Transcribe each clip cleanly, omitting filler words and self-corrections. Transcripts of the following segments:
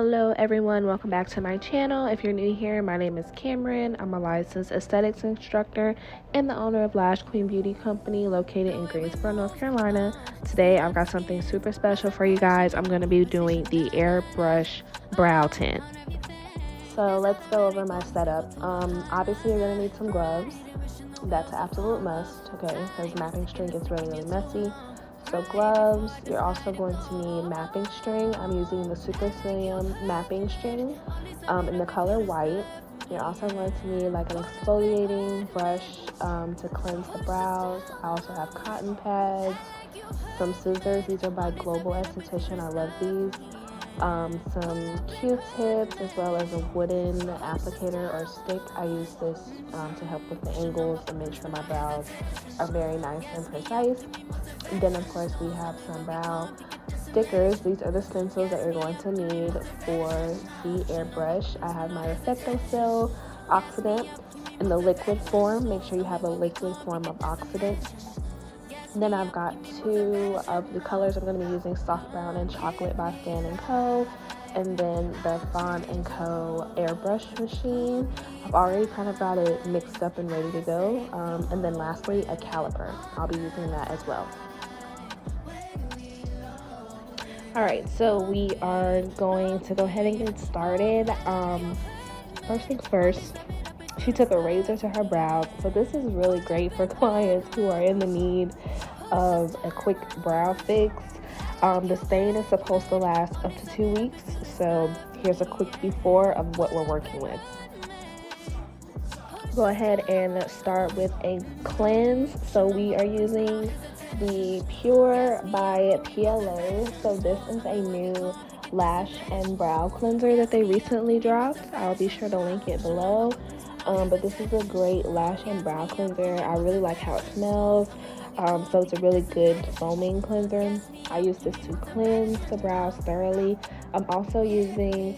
Hello everyone, welcome back to my channel. If you're new here, my name is Cameron. I'm a licensed aesthetics instructor and the owner of Lash Beauty Company located in Greensboro, North Carolina. Today I've got something super special for you guys. I'm going to be doing the Airbrush Brow Tint. So let's go over my setup. Obviously you're going to need some gloves. That's an absolute must, okay, because mapping string gets really messy. So gloves, you're also going to need mapping string. I'm using the Super Slim mapping string in the color white. You're also going to need like an exfoliating brush to cleanse the brows. I also have cotton pads, some scissors. These are by Global Esthetician. I love these. Some Q-tips as well as a wooden applicator or stick. I use this to help with the angles and make sure my brows are very nice and precise. And then of course we have some brow stickers. These are the stencils that you're going to need for the airbrush. I have my Effecto Cell oxidant in the liquid form. Make sure you have a liquid form of oxidant. Then I've got two of the colors I'm going to be using, Soft Brown and Chocolate by Stan & Co. And then the Fawn & Co. airbrush machine. I've already kind of got it mixed up and ready to go. And then lastly, a caliper. I'll be using that as well. Alright, so we are going to go ahead and get started. First things first, she took a razor to her brows. So this is really great for clients who are in the need of a quick brow fix. The stain is supposed to last up to 2 weeks. So here's a quick before of what we're working with. Go ahead and start with a cleanse. So we are using the Pure by PLA. So this is a new lash and brow cleanser that they recently dropped. I'll be sure to link it below. But this is a great lash and brow cleanser. I really like how it smells. So it's a really good foaming cleanser. I use this to cleanse the brows thoroughly. I'm also using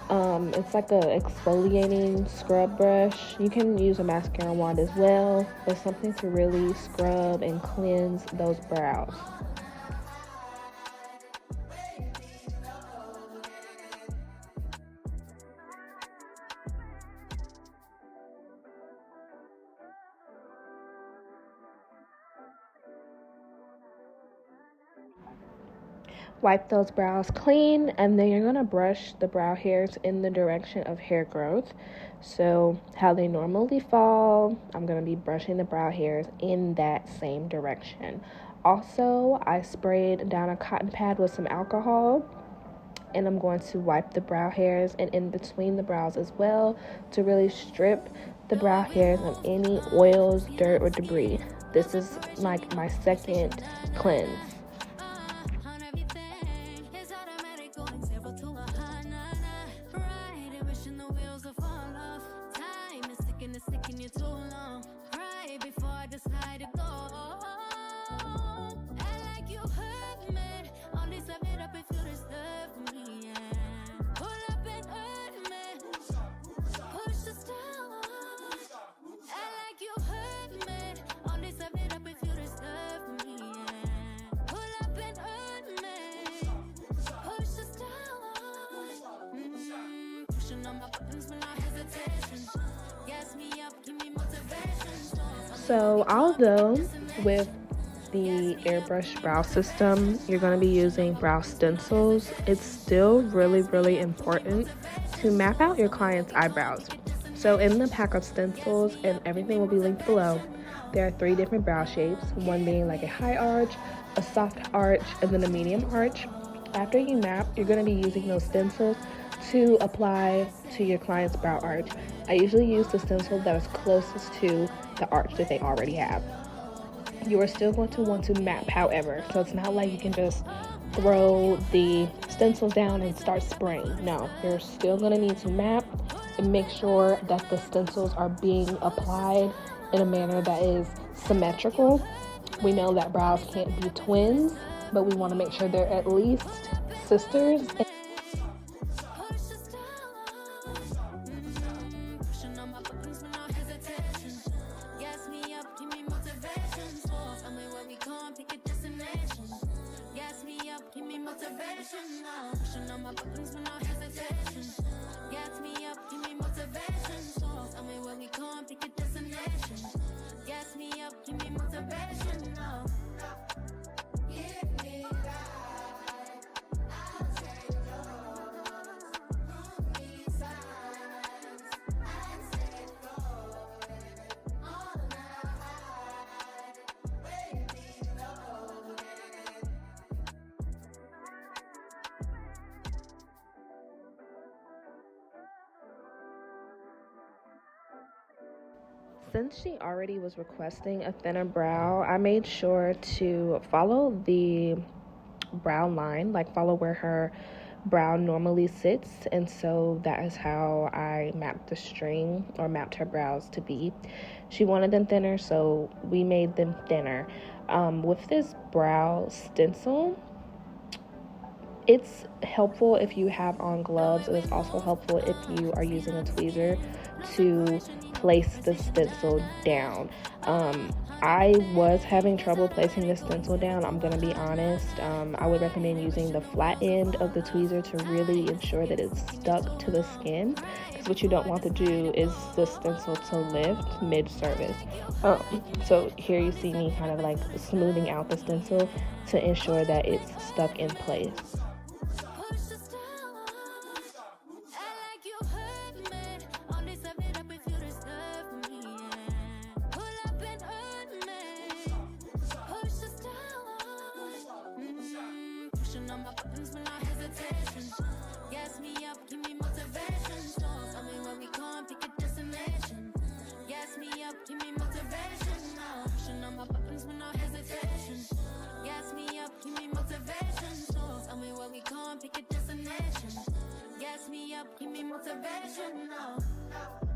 it's like a exfoliating scrub brush. You can use a mascara wand as well, but something to really scrub and cleanse those brows. Wipe those brows clean, and then you're going to brush the brow hairs in the direction of hair growth. So how they normally fall, I'm going to be brushing the brow hairs in that same direction. Also, I sprayed down a cotton pad with some alcohol, and I'm going to wipe the brow hairs and in between the brows as well to really strip the brow hairs of any oils, dirt, or debris. This is like my second cleanse. So although with the Airbrush Brow system, you're going to be using brow stencils, it's still really important to map out your client's eyebrows. So in the pack of stencils, and everything will be linked below, there are 3 different brow shapes, one being like a high arch, a soft arch, and then a medium arch. After you map, you're going to be using those stencils to apply to your client's brow arch. I usually use the stencil that is closest to the arch that they already have. You are still going to want to map, however, so it's not like you can just throw the stencils down and start spraying. No, you're still going to need to map and make sure that the stencils are being applied in a manner that is symmetrical. We know that brows can't be twins, but we want to make sure they're at least sisters. Gas me up, give me motivation now. Pushing on my buttons when I hesitate. Since she already was requesting a thinner brow, I made sure to follow the brow line, like follow where her brow normally sits, and so that is how I mapped the string or mapped her brows to be. She wanted them thinner, so we made them thinner. With this brow stencil, it's helpful if you have on gloves. It is also helpful if you are using a tweezer to place the stencil down. I was having trouble placing the stencil down, I'm gonna be honest. I would recommend using the flat end of the tweezer to really ensure that it's stuck to the skin, because what you don't want to do is the stencil to lift mid-service. So here you see me kind of like smoothing out the stencil to ensure that it's stuck in place. Give me motivation now.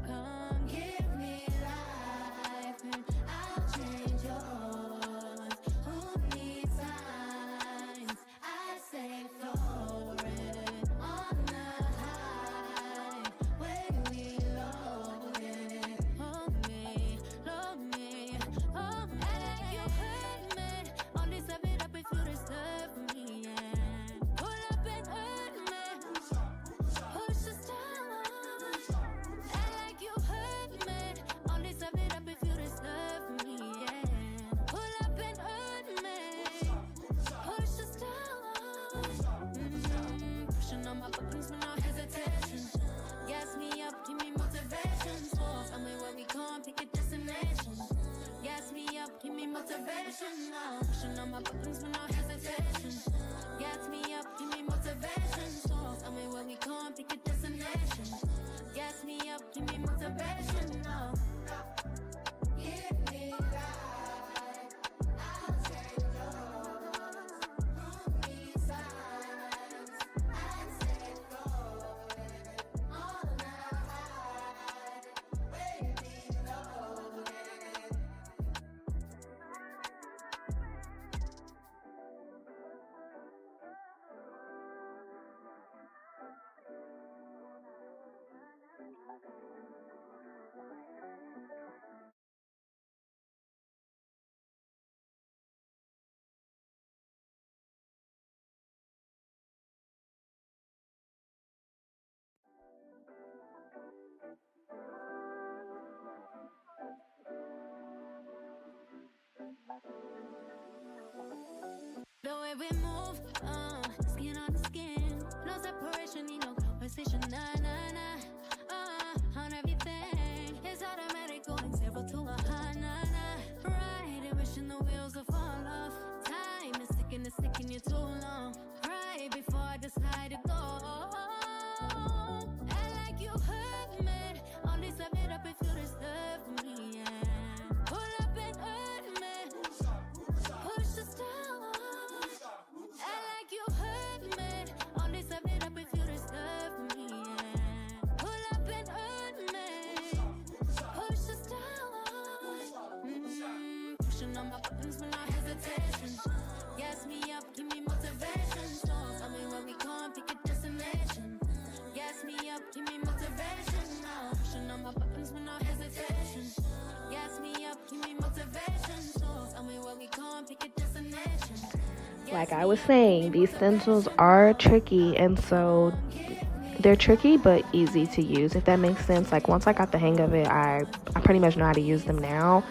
Come give me life and I'll change yours. Who needs signs? I say floating on the high where we loaded. Hold me, hold me. Like you hurt me. Only step it up if you disturb me. Yeah. Pull up and hurt me. Give me motivation now. Pushing on my buttons with no hesitation. Gas me up, give me motivation. So tell me where we going, pick a destination. Gas me up, give me motivation now. Give me life, I'll take yours. Who needs signs? I say floating on the high, way below. The way we move, skin on skin, no separation, need no conversation, nah, nah, nah. On everything, it's automatic, going 0 to 100, nah, nah. Right, and wishing the wheels will fall off. Time is ticking you too long. Right before I decide to go. I like you hurt me, only step it up if you disturb me, yeah. Pull up and hurt me, push the stop. On my buttons with no hesitation. Gas me up, give me motivation. So tell me where we going, pick a destination. Gas me up, give me motivation now. Pushing on my buttons with no hesitation. Gas me up, give me motivation. So tell me where we going, pick a destination. Like I was saying, these stencils are tricky, and so they're tricky but easy to use, if that makes sense. Like once I got the hang of it, I pretty much know how to use them now.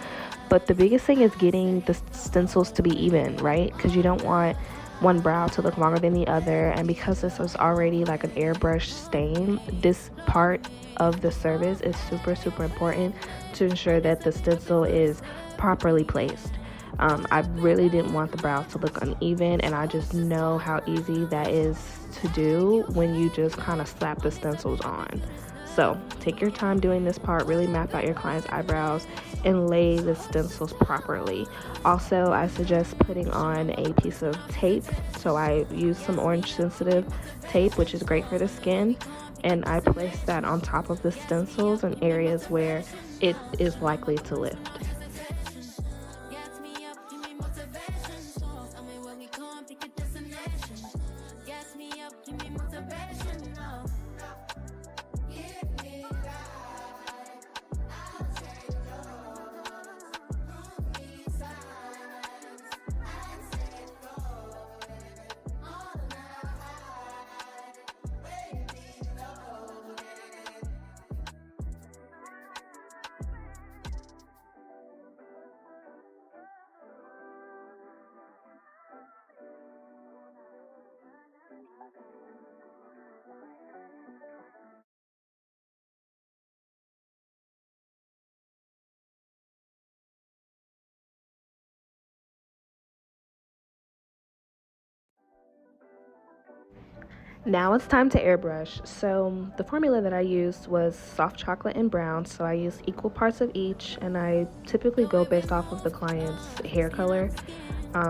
But the biggest thing is getting the stencils to be even, right? Because you don't want one brow to look longer than the other. And because this was already like an airbrush stain, this part of the service is super important to ensure that the stencil is properly placed. I really didn't want the brows to look uneven, and I just know how easy that is to do when you just kind of slap the stencils on. So take your time doing this part, really map out your client's eyebrows and lay the stencils properly. Also, I suggest putting on a piece of tape. So I use some orange sensitive tape, which is great for the skin, and I place that on top of the stencils in areas where it is likely to lift. Now it's time to airbrush. So the formula that I used was soft chocolate and brown. So I used equal parts of each, and I typically go based off of the client's hair color.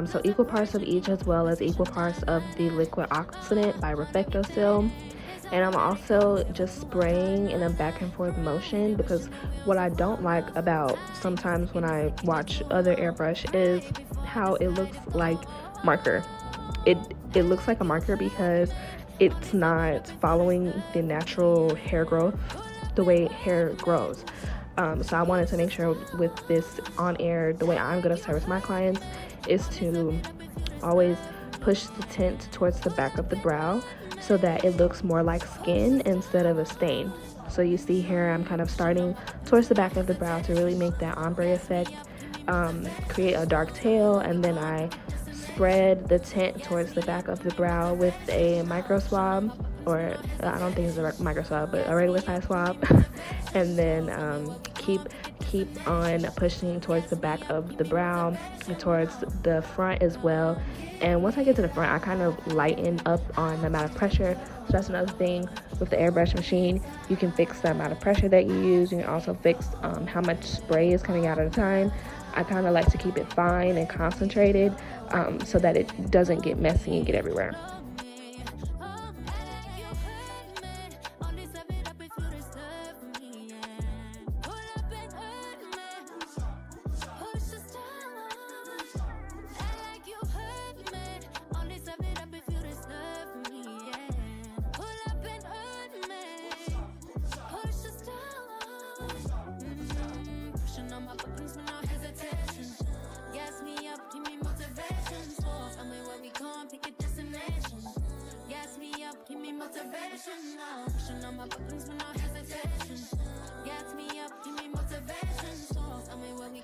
So equal parts of each, as well as equal parts of the liquid oxidant by Reflectosil. And I'm also just spraying in a back and forth motion, because what I don't like about sometimes when I watch other airbrush is how it looks like marker. It looks like a marker because it's not following the natural hair growth, the way hair grows. So I wanted to make sure with this on air, the way I'm going to service my clients is to always push the tint towards the back of the brow so that it looks more like skin instead of a stain. So you see here, I'm kind of starting towards the back of the brow to really make that ombre effect, create a dark tail, and then I spread the tint towards the back of the brow with a micro swab, or I don't think it's a micro swab, but a regular size swab, and then keep on pushing towards the back of the brow and towards the front as well. And once I get to the front, I kind of lighten up on the amount of pressure. So that's another thing with the airbrush machine. You can fix the amount of pressure that you use. You can also fix how much spray is coming out at a time. I kind of like to keep it fine and concentrated so that it doesn't get messy and get everywhere.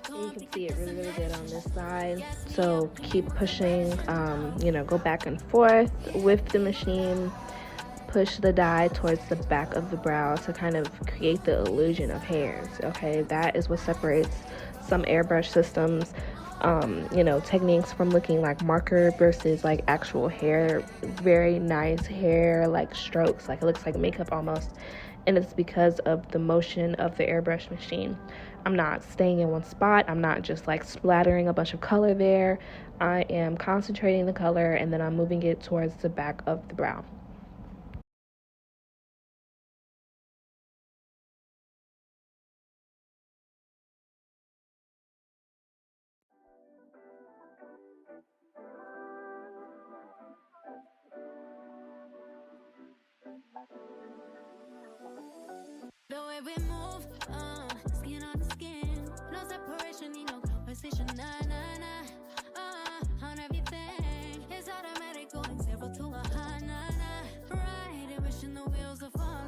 You can see it really good on this side, so keep pushing, go back and forth with the machine. Push the dye towards the back of the brow to kind of create the illusion of hairs. Okay, that is what separates some airbrush systems, techniques from looking like marker versus like actual hair. Very nice hair, like strokes, like it looks like makeup almost. And it's because of the motion of the airbrush machine. I'm not staying in one spot. I'm not just like splattering a bunch of color there. I am concentrating the color, and then I'm moving it towards the back of the brow. The way we move, skin on the skin, no separation, need no conversation, on everything, it's automatic, going 0 to 100, right, and wishing the wheels are falling.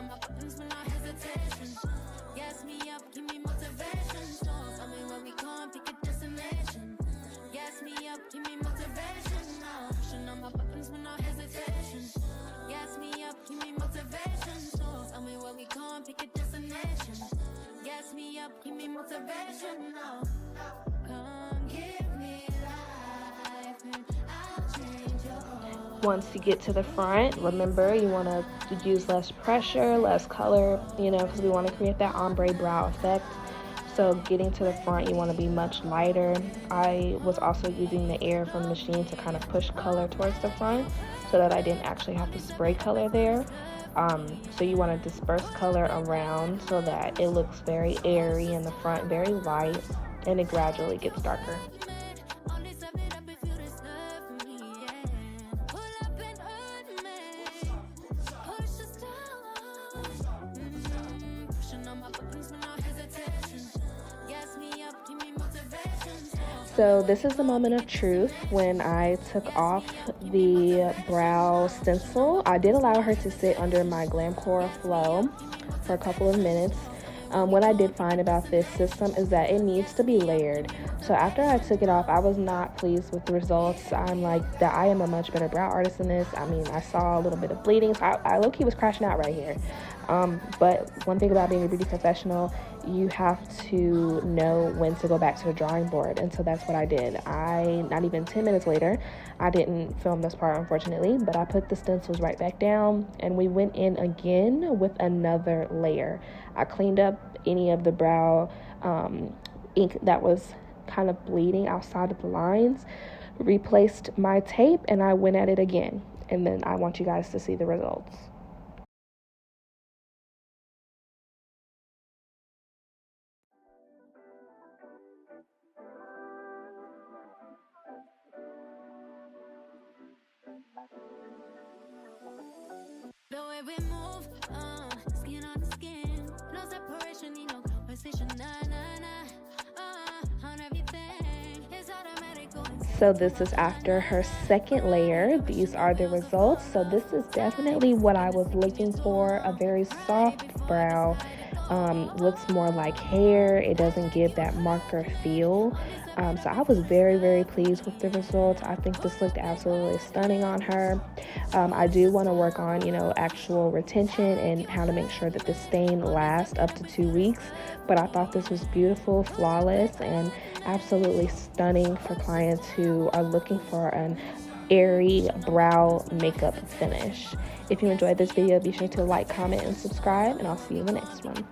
on my buttons with no hesitation. Gas me up, give me motivation. So tell me where we going, pick a destination. Gas me up, give me motivation. Now pushing on my buttons with no hesitation. Gas me up, give me motivation. So tell me where we going, pick a destination. Gas me up, give me motivation. Now come give me life and I'll change your whole. Once you get to the front, remember you want to use less pressure, less color, because we want to create that ombre brow effect. So getting to the front, you want to be much lighter. I was also using the air from the machine to kind of push color towards the front so that I didn't actually have to spray color there. So you want to disperse color around so that it looks very airy in the front, very light, and it gradually gets darker. So this is the moment of truth when I took off the brow stencil. I did allow her to sit under my Glamcore Flow for a couple of minutes. What I did find about this system is that it needs to be layered. So after I took it off, I was not pleased with the results. I'm like, that I am a much better brow artist than this. I mean, I saw a little bit of bleeding, so I low-key was crashing out right here. But one thing about being a beauty professional, you have to know when to go back to the drawing board, and so that's what I did. Not even 10 minutes later, I didn't film this part unfortunately, but I put the stencils right back down and we went in again with another layer. I cleaned up any of the brow ink that was kind of bleeding outside of the lines, replaced my tape, and I went at it again. And then I want you guys to see the results. The way we move, skin on the skin, no separation, need no conversation, on everything, it's automatic going. So this is after her second layer. These are the results. So this is definitely what I was looking for, a very soft brow. Looks more like hair. It doesn't give that marker feel. So I was very, very pleased with the results. I think this looked absolutely stunning on her. I do want to work on, actual retention and how to make sure that the stain lasts up to 2 weeks. But I thought this was beautiful, flawless, and absolutely stunning for clients who are looking for an airy brow makeup finish. If you enjoyed this video, be sure to like, comment, and subscribe, and I'll see you in the next one.